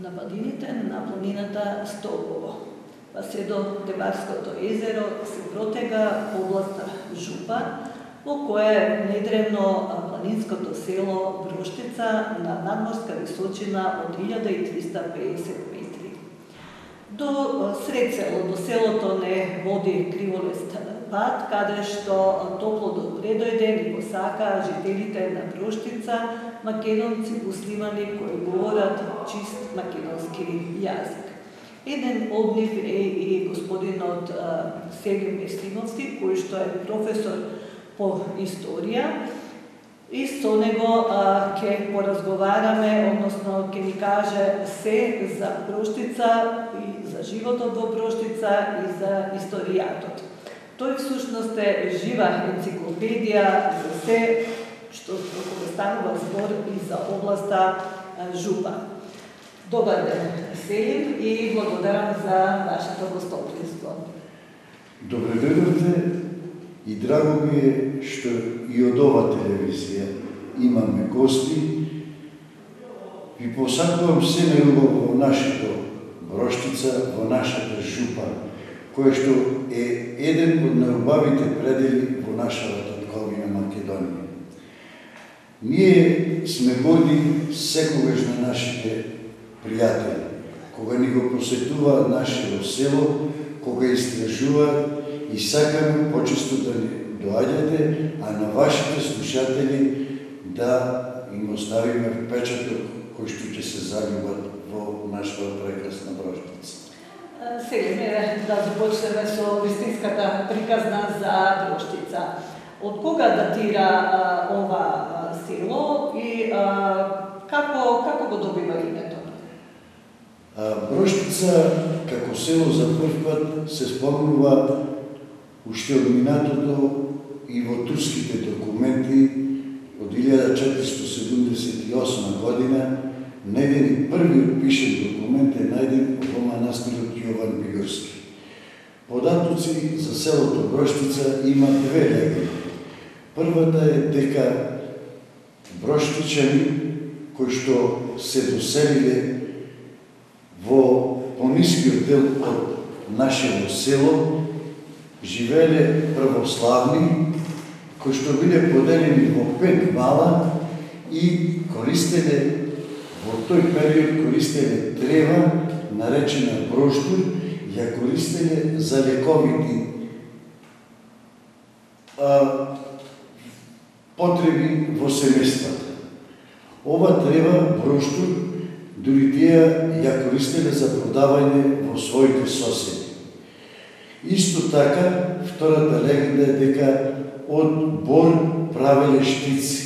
на падините на планината Столпово, па се до Тебарското езеро се протега областа Жупа, во кое недревно планинското село Броштица на надморска височина од 1350 метри. До сред село, до селото не води криволест пат, каде што топло предојде и посака жителите на Броштица, македонци, муслимани кои говорат чист македонски јазик. Еден од нив е и господинот Селим Естимовски, кој што е професор по историја, и со него ќе поразговараме, односно ќе ни каже се за Броштица и за животот во Броштица и за историјатот. Тој всушност е жива енциклопедија за се што станува збор и за областа Жупа. Добар ден, Селим, и благодарам за вашето гостоприемство. Добре дојдовте и драго ми е што и од ова телевизија имаме гости. Ви посакувам се најубаво во нашето Броштица, во нашата Жупа, кој што е еден од најубавите предели во нашата татковина Македонија. Ние сме горди секогаш на нашите пријатели, кога ни го посетуваат нашето село, кога истражуваат и сакаме почесто да ни доаѓате, а на вашите слушатели да им оставиме впечаток кој што ќе се заљубат во нашата прекрасна Броштица. Сега да започнеме со вистинската приказна за Броштица. Од кога датира ова село и како го добива името? Броштица како село за прв пат се спомнува уште од минатото и во турските документи од 1478 година. Најден првиот пишен документ е најден во манастирот Јован Бигорски. Податоци за селото Броштица има две легенди. Првата е дека броштичани кои што се доселиле во понискиот дел од нашето село живееле православни, кои што биле поделени во 5 вала и користеле во тој период користеле трева, наречена броштур, ја користеле за лековити потреби во семејствата. Ова трева, броштур, дури тие ја користеле за продавање во своите соседи. Исто така, втората легенда е дека од бор правеле штици,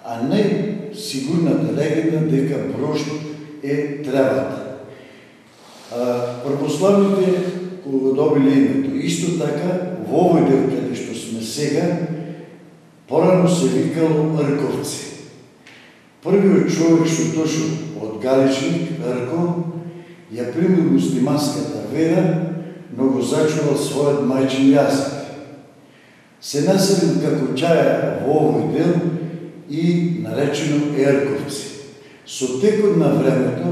а најсигурната легенда дека брошт е тревата. Православните го добиле името. Исто така, во овој дел каде што сме сега, порано се викало Рковци. Првиот човек што дошол од Галичник, Рков, ја примил муслиманската вера, но го зачувал својот мајчин јазик. Се населил како чаја во овој дел и наречено Ерковци. Со текот на времето,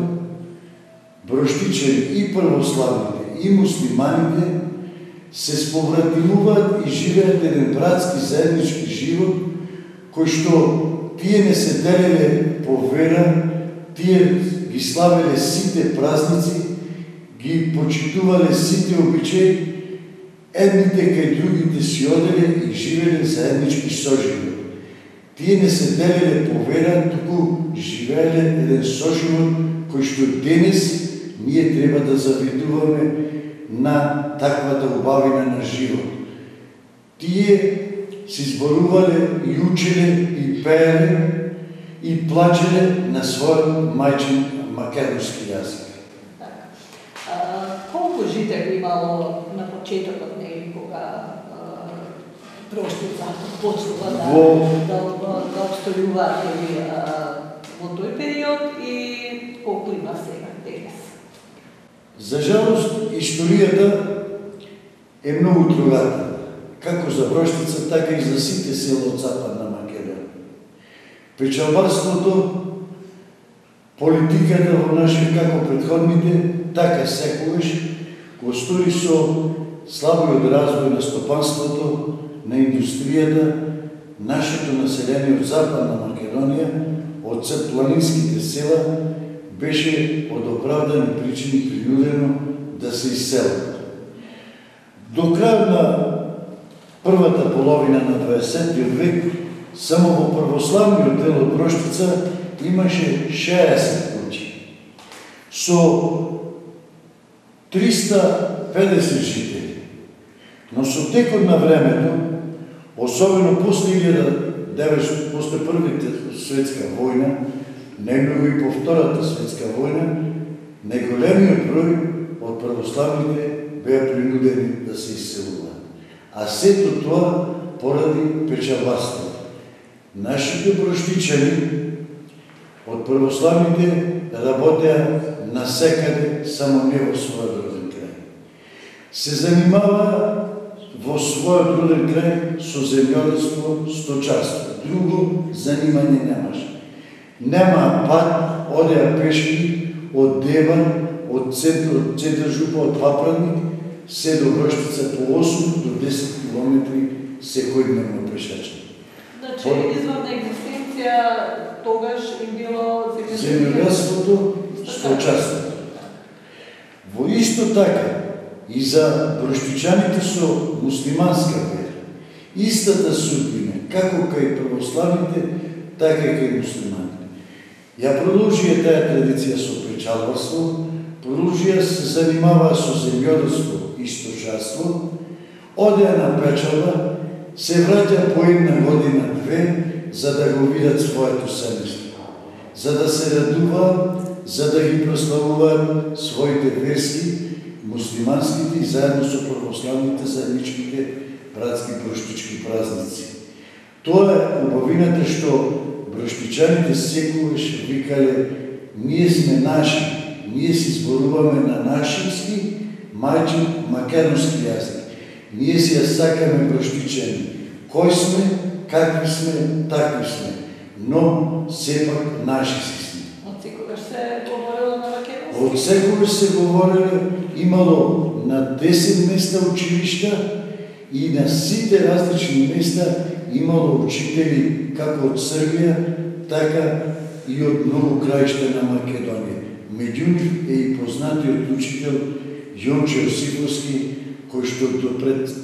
броштичани и православните и муслиманите се сповратимуваат и живеат еден братски заеднички живот, кој што тие не се делеле по вера, тие ги славеле сите празници, ги почитувале сите обичаи, едните кај другите си оделе и живеле заеднички соживот. Тие не се делеле по вера, туку живееле еден соживот кој што денес ние треба да завидуваме на таквата убавина на живот. Тие си зборувале и учеле и пееле и плачеле на својот мајчин македонски јазик. Колку жители имало на почетокот нели кога Броштица почнува да обстојуваат во тој период и колку има сега денес? За жалост, историјата е многу трогателна, како за Броштица, така и за сите села од Западна Македонија. Печалбарството политиката во нашите како предходните, така секогаш го стори со слабиот развој на стопанството, на индустријата, нашето население од Западна Македонија, од планинските села, беше од оправдани причини принудено да се иселува. До крај на првата половина на 20. век, само во православниот дел од Броштица имаше 60 куќи со 350 жители. Но со текот на времето, особено после Првата светска војна, немного и по Втората светска војна, најголемиот број од православните беа принудени да се иселуваат. А сето тоа поради печалбарството. Нашите броштичани од православните работеа насекаде, само не во својот роден крај. Се занимава во својот роден крај со земјоделство, сточарство. Друго занимање немаше. Нема пат, одеа пешки од Дебар, од центар Жупа, од Папрадник, се до Броштица по 8 до 10 километри секојдневно пешачки. Значи, изварна екзистенција тогаш им било земјоделството, сточарството. Во исто така и за броштичаните со муслиманска вера, истата судбина, како кај православните, така и кај муслиманите. Ја продолжија таа традиција со печалбарство, продолжија се занимаваа со земјоделство и сточарство, одеа на печалба, се враќа по една година-две, за да го видат своето семејство, за да се радуваат, за да ги прославуваат своите верски, муслиманските и заедно со православните заедничките братски броштички празници. Тоа е убавината што броштичаните секогаш викале: ние сме наши, ние си зборуваме на нашински, мајчин, македонски јазик. Ние си ја сакаме броштичани. Кој сме, какви сме, такви сме, но сепак наши си сме. Од секогаш се говорело на македонски? Од секогаш се говорело, имало на 10 места училишта и на сите различни места имало учители како од Србија, така и од многу краишта на Македонија. Меѓу нив е и познатиот учител Јонче Јосифовски, кој што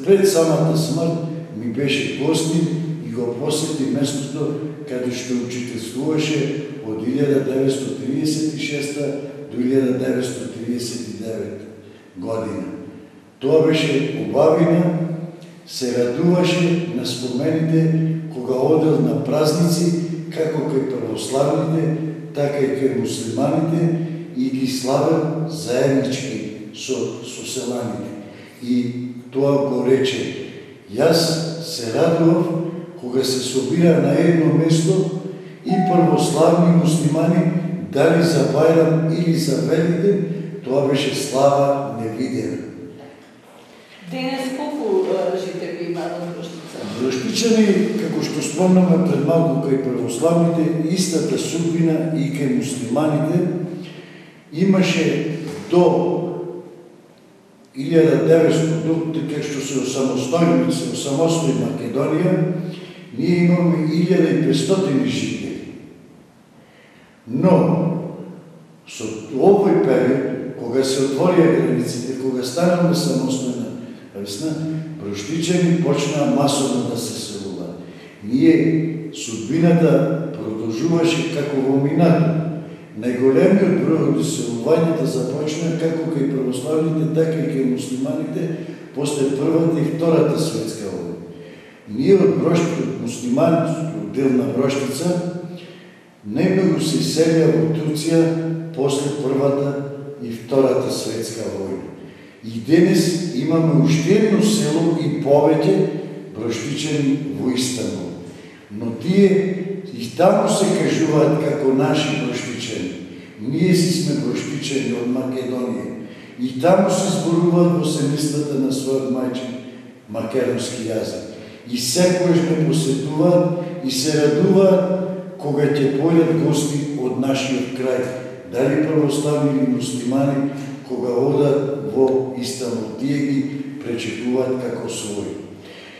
пред самата смрт ми беше гостин и го посети местото каде што учителствуваше од 1936 до 1939 година. Тоа беше убавина, се радуваше на спомените кога одел на празници, како кај православните, така и кај муслиманите, и ги славел заеднички со селаните. И тоа го рече: јас се радував кога се собира на едно место и православни муслимани, дали за Бајрам или за Великден, тоа беше слава невидена. Денес колку жители има на Броштица? Броштичани, како што спомнаме пред малку кај православните, истата судбина и кај муслиманите, имаше до 1900, така што се осамостои Македонија, ние имаме 1500 жители. Но, со овој период, кога се отворија границите, кога станаме самостојна весна, броштичани почнаа масовно да се селуваат. Ние, судбината продолжуваше како во минато. Најголемиот број од иселувањата започна како кај православните, така и кај муслиманите после Првата и Втората светска војна. Ние од муслиманскиот дел на Броштица најмногу се иселија во Турција после Првата и Втората светска војна. И денес имаме уште едно село и повеќе броштичани во Истанбул. Но тие и таму се кажуваат како наши броштичани. Ние си сме броштичани од Македонија. И таму се зборуваат во семејствата на својот мајчин македонски јазик. И секојаш ме посетуваат и се радуваат кога ќе појдат гости од нашиот крај, дали православни или муслимани, кога одат во Истанбул, тие ги пречекуваат како своји.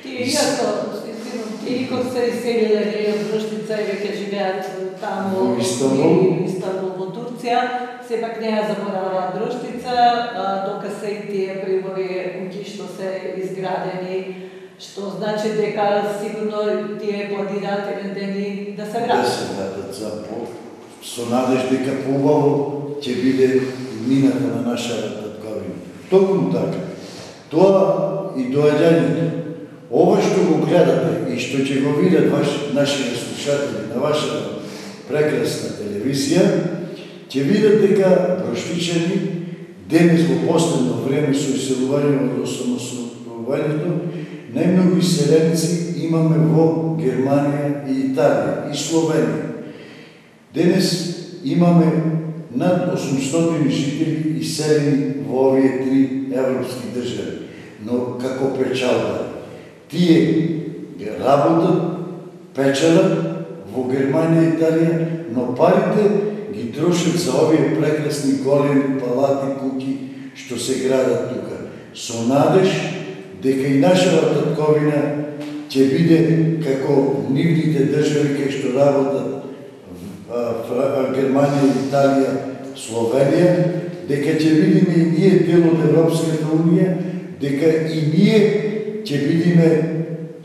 Тие иако се иселиле од Броштица и веќе живеат таму во Истанбул, во Турција, сепак не ја забораваат Броштица, дока се и тие прибори куќи што се изградени, што значи дека сигурно тие планираат еден ден да се вратат. Да се вратат со надеж дека поубаво ќе биде мината на нашата татковина. Токму така. Тоа и доаѓањето. Ова што го гледате и што ќе го видат нашите слушатели на вашата прекрасна телевизија, ќе видат дека броштичани денес во последно време со иселувањето од самостојувањето, најмногу иселеници имаме во Германија и Италија и Словенија. Денес имаме над 800 жители иселени во овие три европски држави, но како печалба. Тие работат, печелат во Германија и Италија, но парите ги трошат за овие прекрасни големи палати, куќи што се градат тука. Со надеж дека и нашата татковина ќе биде како нивните држави кај што работат Германија, Италија, Словенија, дека ќе бидеме и ние дел од Европската унија, дека и ние ќе бидеме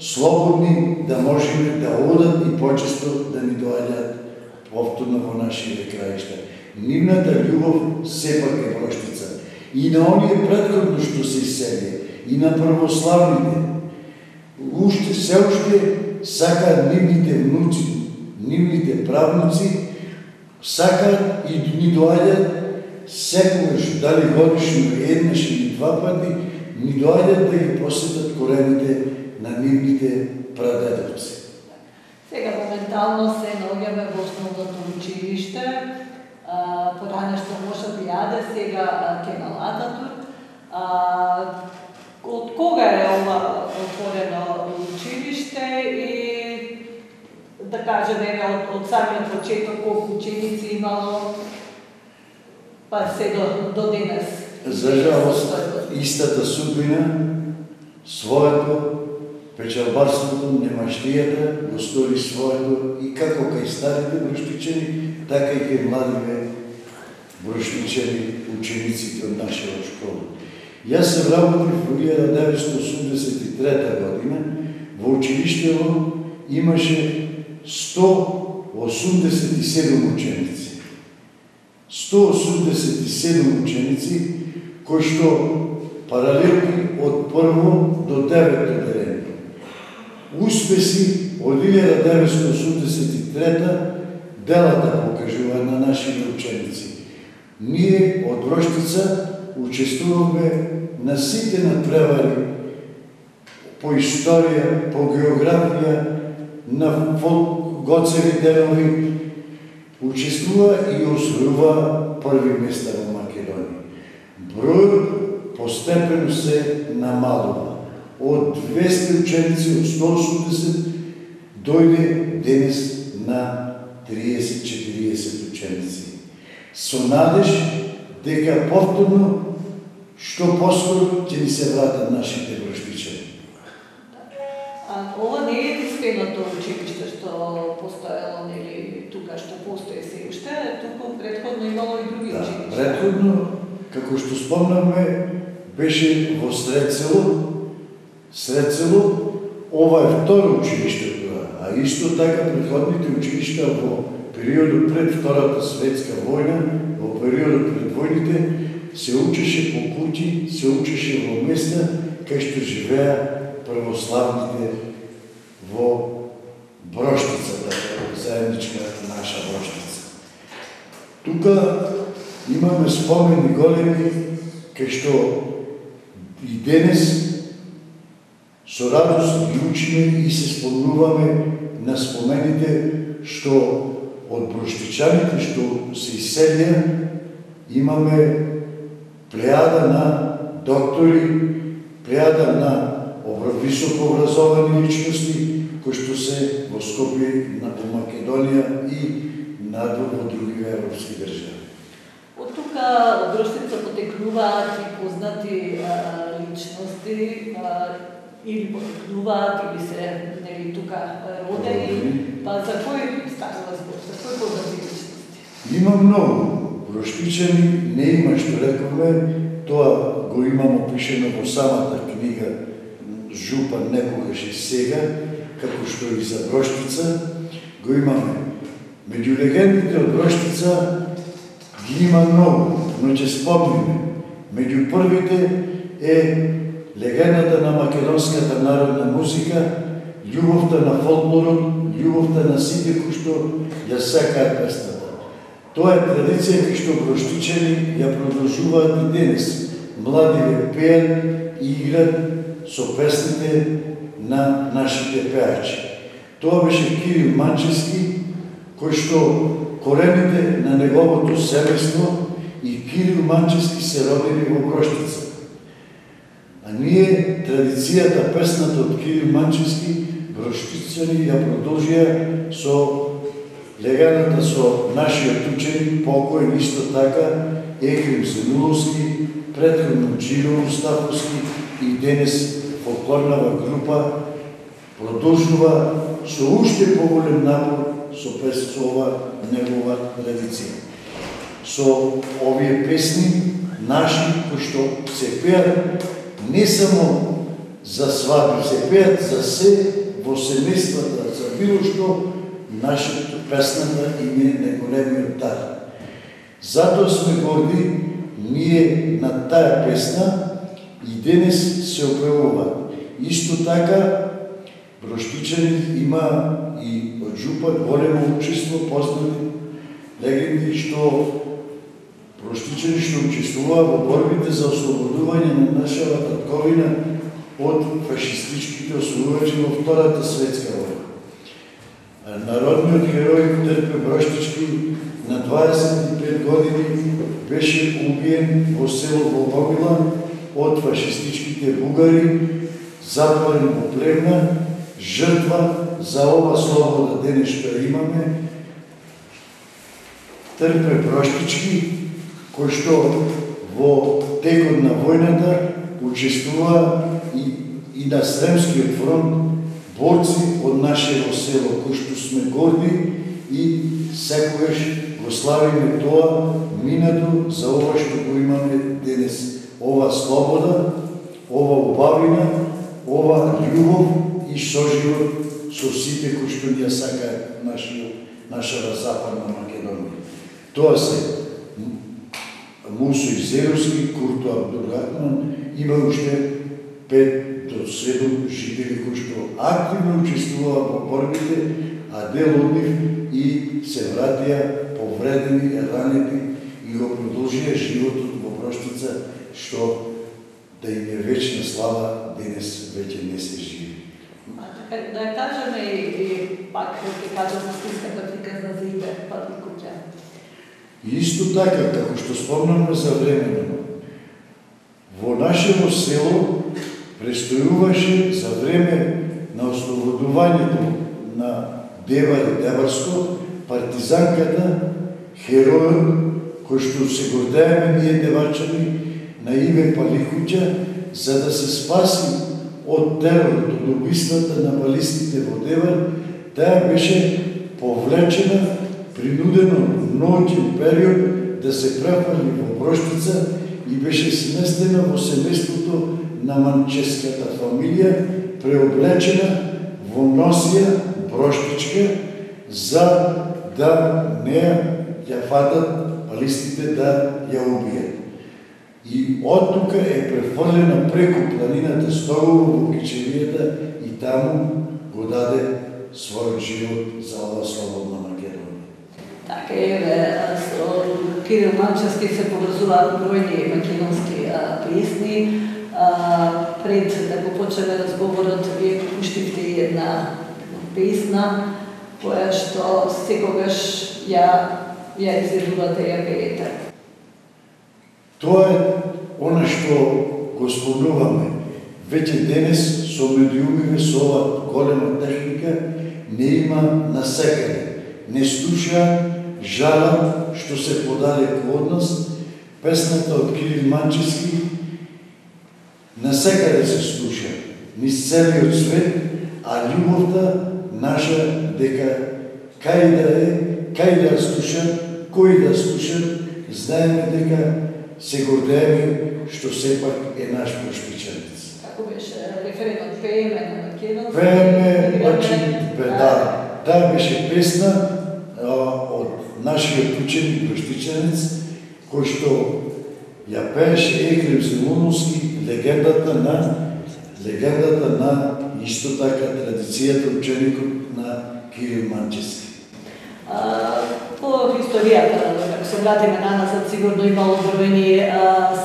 слободни да можеме да одат и почесто да ни доаѓаат повторно во нашите краишта. Нивната љубов сепак е Броштица. И на оние претходно што се исели, и на православните, се уште сакаат нивните внуци, нивните правнуци, сакаат и ни доаѓаат секогаш, дали годишно еднаш или два пати, ни доаѓаат да ги посетат корените на нивните прадедовци. Сега моментално се наоѓаме во основното училиште, поране што може би јаде, сега Кемал Ататурк. Од кога е ова отворено училиште и да кажеме од самиот почеток колку ученици имало, па се до денес? За жалост, истата судбина, своето печалбарството, немаштијата го стори своето и како кај старите броштичани, така и кај младите броштичани, учениците од нашата школа. Јас се вработив во 1983 година, во училиштето имаше 187 ученици. 187 ученици, кои што паралелни од прво до 9 деление. Успеси од 1983 делата покажува на нашите ученици. Ние од Броштица учествуваме на сите надпревари по историја, по географија, на Гоцеви денови, учествува и освојува први места во Македонија. Бројот постепено се намалува. Од 200 ученици, од 180, дојде денес на 30-40 ученици. Со надеж дека повторно што поскоро ќе ни се вратат нашите броштичани. Ова не е единственото училиште што постоело, нели, тука што постои се уште, туку претходно имало и други училишта. Претходно, како што спомнавме, беше во Средсело, ова е второ училиште тоа, а исто така претходните училишта во периодот пред Втората светска војна, во периодот пред војните, се учеше по куќи, се учеше во места кај што живеа православните во Броштицата, заедничка наша Броштица. Тука имаме спомени големи, кај што и денес со радост ги учиме и се спомнуваме на спомените што од броштичаните што се иселија, имаме плејада на доктори, плејада на високо образовани личности, кои што се во Скопје на Македонија и надвор во други европски држави. Од тука од Гроштица потекнуваат и познати личности, или потекнуваат, или се нели тука родени, па за кој станува збор, за кој познати личности? Има многу. Гроштичани не има, што рековме, тоа го имам опишено во самата книга Жупан некогаш и сега, како што и за Гроштица го имаме. Меѓу легендите од Гроштица ги има многу, но ќе спомниме. Меѓу првите е легендата на македонската народна музика, љубовта на фолклорот, љубовта на сите кои што ја сакаат песната. Тоа е традиција која што гроштичани ја продолжуваат и денес. Младите пеат и играат со песните на нашите пеачи. Тоа беше Кирил Манчевски, кој што корените на неговото семејство и Кирил Манчевски се родени во Гроштица. А ние традицијата песната од Кирил Манчевски гроштицани ја продолжија со легендата со нашиот ученик, покоен исто така, Екрим Зенуловски, претходно Джило Мустафовски и денес фолклорнава група продолжува со уште поголем напор со ова негова традиција. Со овие песни наши кои што се пеат не само за свадби, се пеат за се во семејствата, за било што нашата песната и неголемиот дар. Затоа сме горди ние на таа песна и денес се опевува. Исто така, Гроштичани има и од Жупан големо учество, познати легенди што Гроштичани што учествува во борбите за ослободување на нашава татковина од фашистичките освојувачи во Втората светска војна. Народниот херој Трпе Броштички на 25 години беше убиен во село Волбомила од фашистичките бугари, затворен во племна, жртва за ова слобода денес што имаме. Трпе Броштички, кој што во текот на војната учествува и на Сремскиот фронт, борци од нашето село, кои што сме горди и секогаш го славиме тоа минато за ова што го имаме денес. Ова слобода, ова убавина, ова љубов и соживот со сите кои што ни ја сакаат нашава Западна Македонија. Тоа се Мусо Изеровски, Курто Абдурахман, има уште 5 до 7 жители кои што активно учествуваа во борбите, а дел од нив и се вратија повредени, ранети и го продолжија животот во Гроштица, што да им е вечна слава, денес веќе не се живи. Да ја кажеме и пак ќе кажам истинската приказна за Ибе Павликуќа. Исто така, како што спомнаме за времено, во нашето село престојуваше за време на ослободувањето на Девар и Деварско партизанката, херојот кој што се гордееме ние деварчани на Ибе Павликуќа, за да се спаси од теророт, од убиствата на балистите во Девар. Таа беше повлечена принудено ноќен период да се префрли во Гроштица и беше сместена во семејството на манческата фамилија, преоблечена во носија броштичка, за да не ја фатат балистите да ја убијат. И од тука е префрлена преку планината Стогово во Кичевијата и таму го даде својот живот за ова слободна Македонија. Така е, со Кирил Манчевски се поврзуваат бројни македонски песни. Пред да го почнеме разговорот, вие пуштивте една песна, која што секогаш ја изведувате, ја пеете. Тоа е она што го спомнуваме. Веќе денес со медиумиве со ова голема техника не има насекаде. Не слуша, жалат што се подалеку од нас. Песната од Кирил Манчевски насекаде се слуша, низ целиот свет, а љубовта наша дека кај да е, кај да слушат, кој да слушат, знаеме дека се гордееме што сепак е наш Броштичанец. Како беше референот, пееме на Македонски? Пееме, да. Таа беше песна од нашиот ученик Броштичанец, кој што ја пееше Екрем Земуновски, легендата на исто така традицијата ученикот на Кирил Манчевски. По историјата, како се вратиме наназад, сигурно имало бројни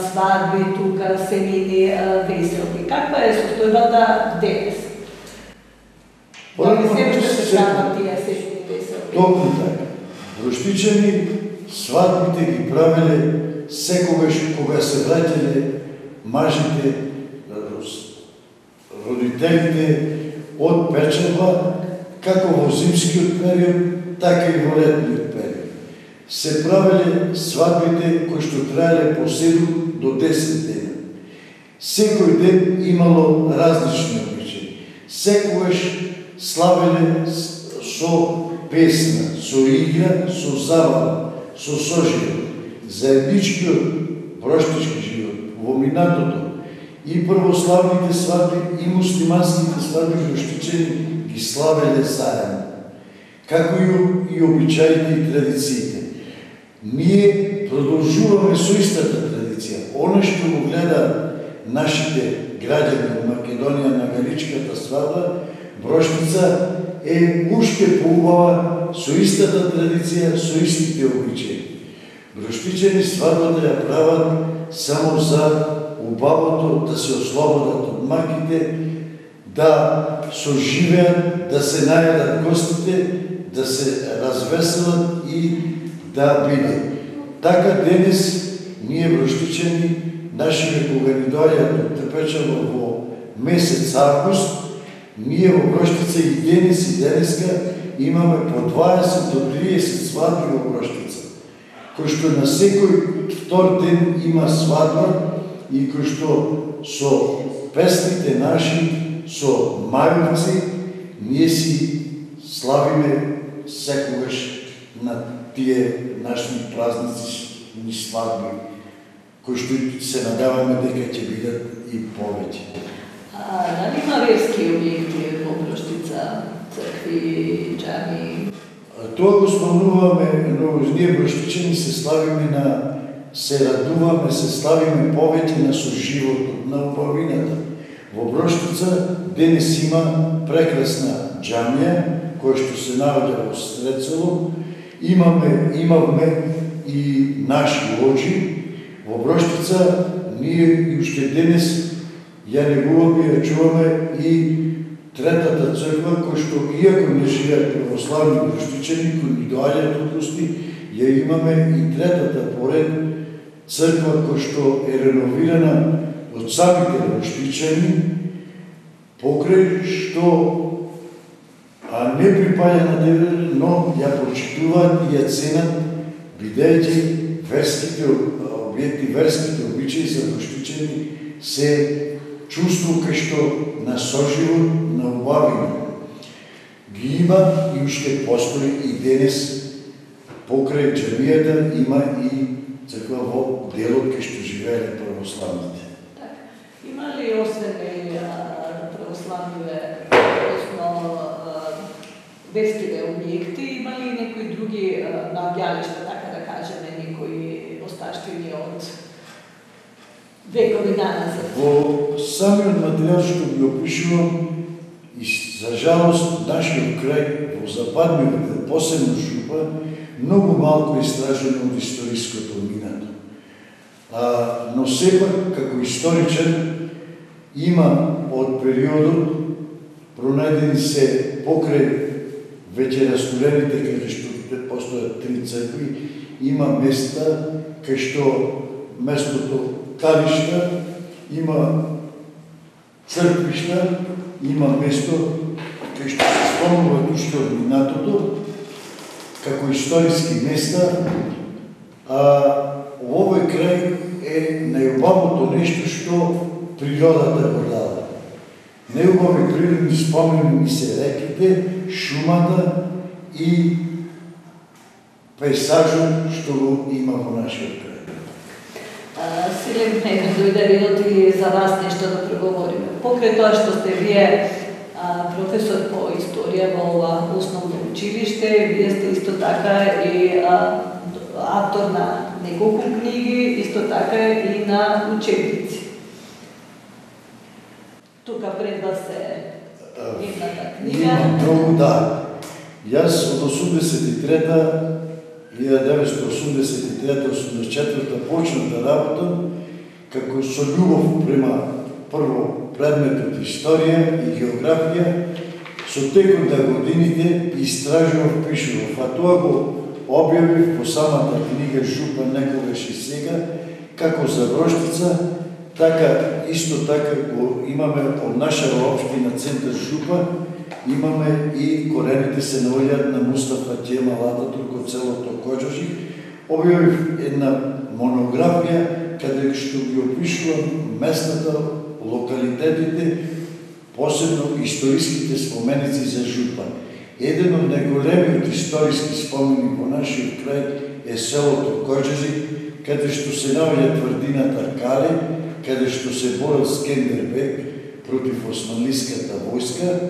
свадби тука, семини, веселби. Каква е состојбата денес? Дали се уште се прават тие семини веселби? Токму така. Броштичани свадбите ги правеле секогаш кога се враќале мажите, родителите од печалба, како во зимскиот период, така и во летниот период. Се правеле свадбите кои што траеле по 7 до 10 дена. Секој ден имало различни обичаи. Секогаш славеле со песна, со игра, со забава, со соживот. Заедничкиот броштички живот во минатото и православните свадби и муслиманските свадби броштичани ги славеле заедно, како и обичаите и традициите. Ние продолжуваме со истата традиција. Оно што го гледа нашите граѓани во Македонија на Галичката свадба, Броштица е уште поубава со истата традиција, со истите обичаи. Броштичани свадбата ја прават само за убавото да се ослободат од маките, да соживеат, да се најдат гостите, да се развеселат и да биде. Така денес ние броштичани, нашите кога ни доаѓаат од Тепечево во месец август, ние во Броштица и денеска имаме по 20 до 30 свадби во Броштица, кој што на секој втор ден има свадба и кој што со песните наши, со мајовци, ние си славиме секогаш на тие наши празници и свадби, кои што се надаваме дека ќе бидат и повеќе. Дали има верски објекти во Броштица, цркви, џами? Тоа го спомнуваме, но ние броштичани се радуваме, се славиме повеќе на соживотот, на убавината. Во Броштица денес има прекрасна џамија, која што се наоѓа во сред село. Имавме и наши лоџи. Во Броштица ние и уште денес ја негуваме, ја чуваме и третата црква, која што иако не живеат православни броштичани, кои ни доаѓаат од гости, ја имаме и третата поред црква која што е реновирана од самите броштичани, покрај што не припаѓа на Девер, но ја почитуваат и ја ценат, бидејќи верските објекти, верските обичаи за броштичани се чувство кај што на соживот, на убавина. Ги има и уште постои и денес покрај џамијата има и црква во делот кај што живееле православните. Има ли освен православните верските објекти, има ли некои други наоѓалишта, така да кажеме, некои осташтини од векови наназад? Во самиот материјал што ги опишувам, и за жалост нашиот крај во западниот, посебно Жупа, многу малку истражено од историското минато. Но сепак, како историчен, има од периодот пронајдени се покрај веќе растурените, кај што постојат 3 цркви, има места кај што местото Калишта, има црквишта има место кај што се спомнува уште од минатото, како историски места, а во овој крај е најубавото нешто што природата го дава. Неубави природни спомени се реките, шумата и пейсажот што го има во нашиот крај. Силен нека дојде редот и за вас нешто да преговориме. Покрај тоа што сте вие професор по историја во ова основно училиште, вие сте исто така и автор на неколку книги, исто така и на учебници. Тука пред вас е едната книга. Имам многу, да. Јас од 1983-84 почнав да работам како со љубов према прво предметот историја и географија, со текот на годините истражував, пишував, а тоа го објавив по самата книга Жупан некогаш и сега, како за Броштица, така исто така го имаме од нашава општина центар Жупа, имаме и корените се наоѓаат на Мустафа Ќемал Ататурк од селото Коџожи. Објавив една монографија каде што ги опишувам местата, локалитетите, посебно историските споменици за Жупа. Еден од најголемиот историски спомени во нашиот крај е селото Коџожи, каде што се наоѓа тврдината Кале, каде што се борел Скендербег против османлиската војска.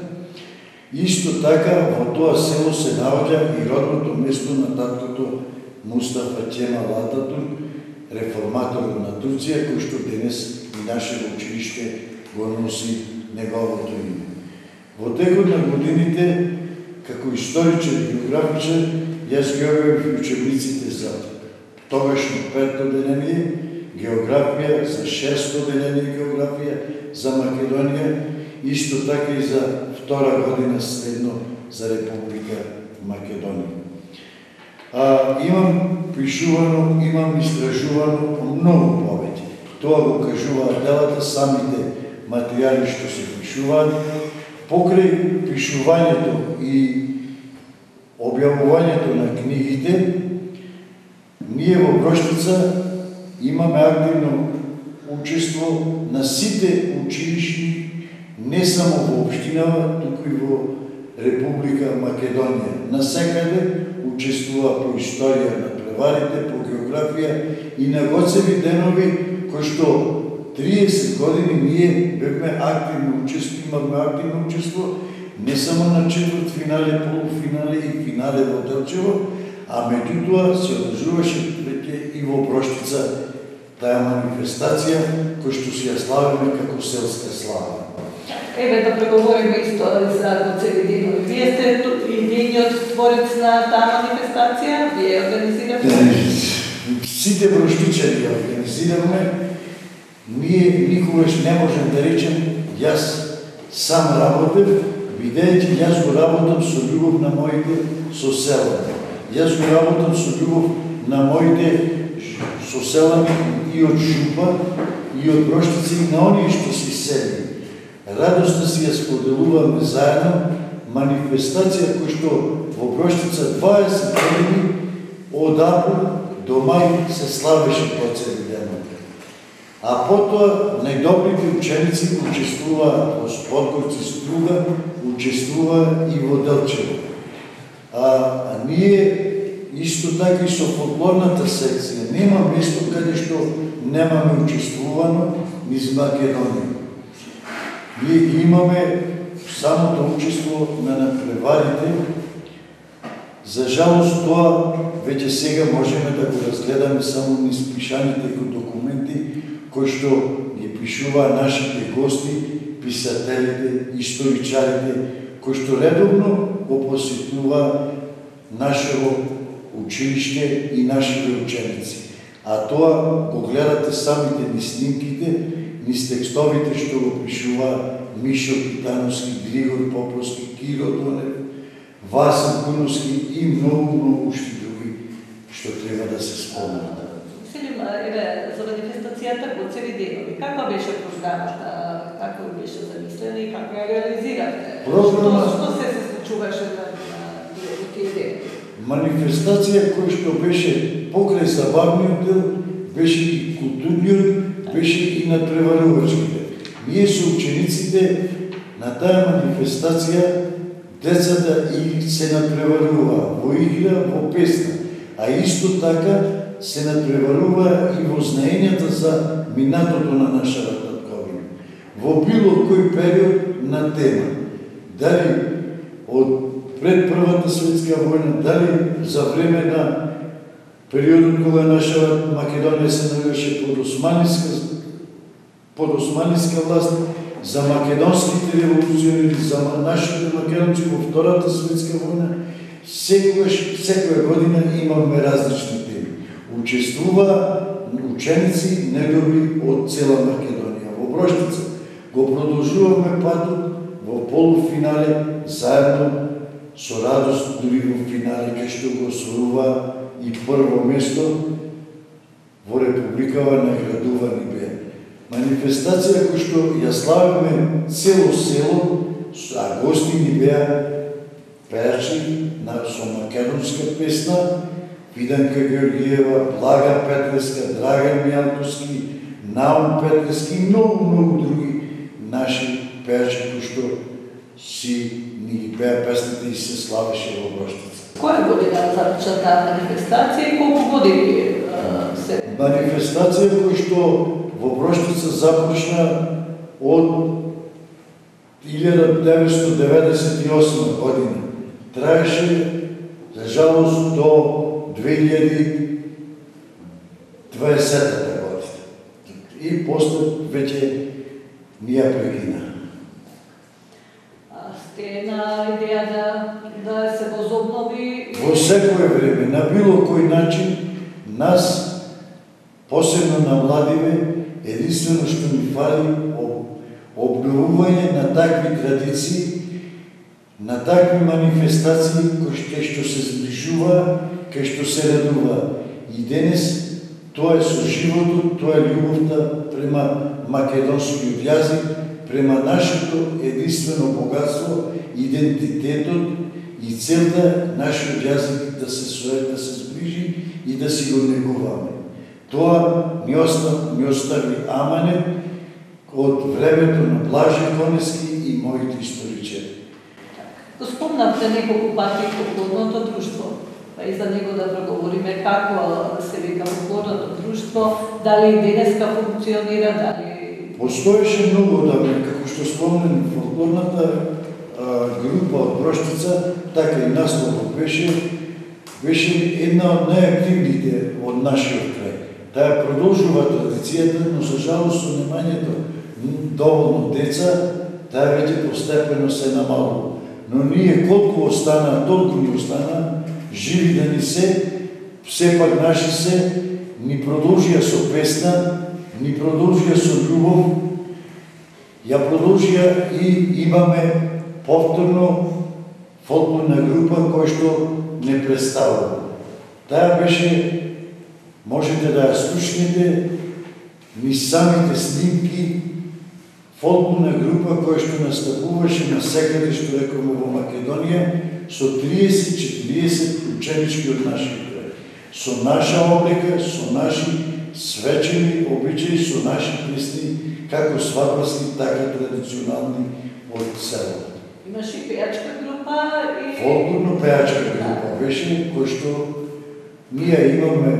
Исто така во тоа село се наоѓа и родното место на таткото Мустафа Ќемал Ататурк, реформаторот на Турција, кој што денес и нашето училиште го носи неговото име. Во текот на годините, како историчар и географичар, јас ги објавив учебниците за тогашно 5-то одделение географија, за 6-то одделение географија за Македонија, исто така и за втора година следно за Република Македонија. Имам пишувано, имам истражувано многу повеќе. Тоа го кажуваат делата, самите материјали што се пишуваат. Покрај пишувањето и објавувањето на книгите, ние во Броштица имаме активно учество на сите училишни, не само во општинава, туку и во Република Македонија. Насекаде учествува по историја на преварите, по географија и на Гоцеви денови, кои што 30 години ние бевме активно учество, имаме активно учество, не само на четвртфинале, полуфинале и финале во Делчево, а меѓутоа се одржуваше веќе и во Броштица таа манифестација, која што си ја славиме како селска слава. Еве да преговориме исто за Гоцеви денови. Вие сте идејниот творец на таа манифестација? Вие организиравте? Сите броштичани ја организиравме. Ние никогаш не можем да речем јас сам работев, бидејќи јас го работам со љубов на моите соселани. Јас го работам со љубов на моите соселани и од Жупа, и од Броштица, и на оние што се исели. Радоста си ја споделуваме заедно, манифестација која што во Броштица 20 години од април до мај се славеше Гоцеви денови. А потоа најдобрите ученици учествуваа во Подгорци, Струга, учествуваа и во Делчево. Ние исто така и со фолклорната секција нема место каде што немаме учествувано низ Македонија. Ние имаме самото учество на надпреварите. За жалост тоа веќе сега можеме да го разгледаме само низ пишаните документи кои што ги пишуваа нашите гости, писателите, историчарите, кои што редовно го посетуваа нашето училиште и нашите ученици. А тоа го гледате самите низ снимките, низ текстовите што го пишуваа Мишо Питановски, Григор Поповски, Киро Донев, Васил Куновски и многу уште други што треба да се спомнат. Селим, еве, за манифестацијата по цели денови. Каква беше програмата, како беше замислена и како ја реализирате? Што се случуваше на тие денови? Манифестација која што беше покрај забавниот дел, беше и културниот, беше и надпреварувачките. Ние со учениците на таа манифестација децата и се надпреварува во игра, во песна, а исто така се надпреварува и во знаењата за минатото на нашата татковина. Во било кој период на тема. Дали од пред Првата светска војна, дали за време на периодот кога наша Македонија се наоѓаше под османска власт, за македонските револуционери, за нашите македонци во Втората светска војна, секоја година имаме различни теми. Учествува ученици негови од цела Македонија. Во Броштица го продолжуваме патот во полуфинале заедно со радост, дури во финале, кај што го освојува и прво место во Републикава наградувани беа. Манифестација која што ја славиме цело село, а гости ни беа пеачи со македонска песна, Виданка Георгиева, Блага Петлеска, Драган Мјалковски, Наум Петлески и многу други наши пеачи кои што си ни ги пеа песните и се славеше во Броштица. Која година започна таа манифестација и колку години се? Манифестација која што во Броштица започна од 1998 година. Траеше, за жалост, до 2020 година. И после веќе ни ја прекина. Сте на идеја да се возобнови? Во секое време, на било кој начин, нас, посебно на младиве, единствено што ни фали обновување на такви традиции, на такви манифестации кои што се зближува, кај што се радува. И денес тоа е со животот, тоа е љубовта према македонскиот јазик, према нашето единствено богатство, идентитетот и целта нашиот јазик да се зближи и да си го негуваме. Тоа ми остави аманет од времето на Блаже Конески и моите историчари. Го спомнавте неколку пати фолклорното друштво, па и за него да проговориме како се вика фолклорното друштво, дали и денеска функционира, дали... Постоеше многу одамна, како што спомнем, фолклорната група од Броштица, така и насловот беше една од најактивните од нашиот крај. Таа продолжува традицијата, но за жалост со немањето доволно деца, таа веќе постепено се намалува. Но ние колку остана, толку ни остана, живи да ни се, сепак наши се, ни продолжија со песна, ни продолжија со љубов, ја продолжија и имаме повторно фолклорна група која што не представува. Таа беше, можете да ја слушнете, ни самите снимки, фолклорна група која што настапуваше на секаде, што рекоме во Македонија, со 30-40 ученички од нашиот крај. Со наша облека, со наши свечени обичаи, со наши песни, како свадбаски, така традиционални од селото. Имаше и пеачка група и... Фолклорно пеачка група беше, кој што ние имаме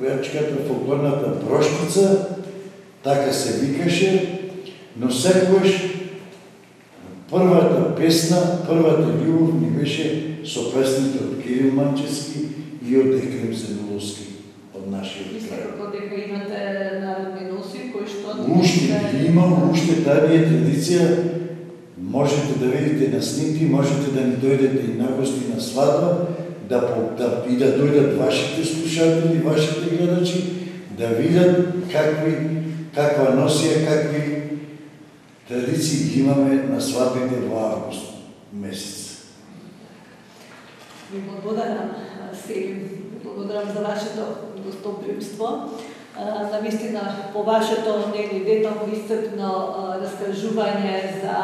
пеачката фолклорната Броштица, така се викаше, но секогаш првата песна, првата љубов ни беше со песните од Кирил Манчевски и од Екрем Зенуловски од нашиот крај. Како дека имате народни носи кои што... Уште имам, уште таа ни е традиција. Можете да видите на снимки, можете да ни дојдете и на гости на свадба, да дојдат вашите слушатели, вашите гледачи, да видат каква носија, какви традиции имаме на свадбите во август месец. Ви благодарам, Селим, благодарам за вашето гостопримство. Навистина, по вашето детално исцрпно раскажување за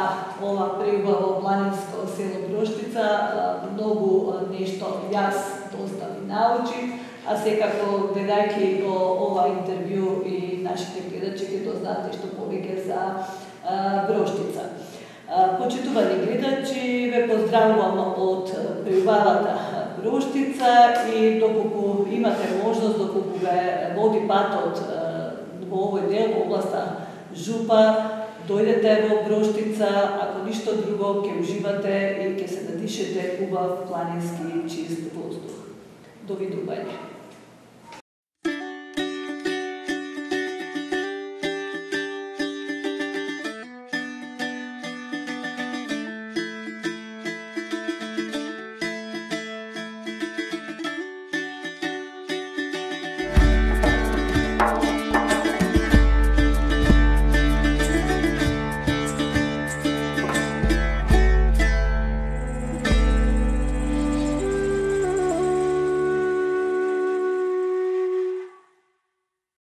ова преубаво планинско село Броштица, многу нешто јас доста ви научив, а секако гледајќи го ова интервју и нашите гледачи ќе дознаат нешто повеќе за Броштица. Почитувани гледачи, ве поздравувам од преубавата Броштица и доколку имате можност, доколку ве води патот во овој дел, во областа Жупа, дојдете во Броштица, ако ништо друго, ќе уживате и ќе се надишете убав планински чист воздух. Довидување.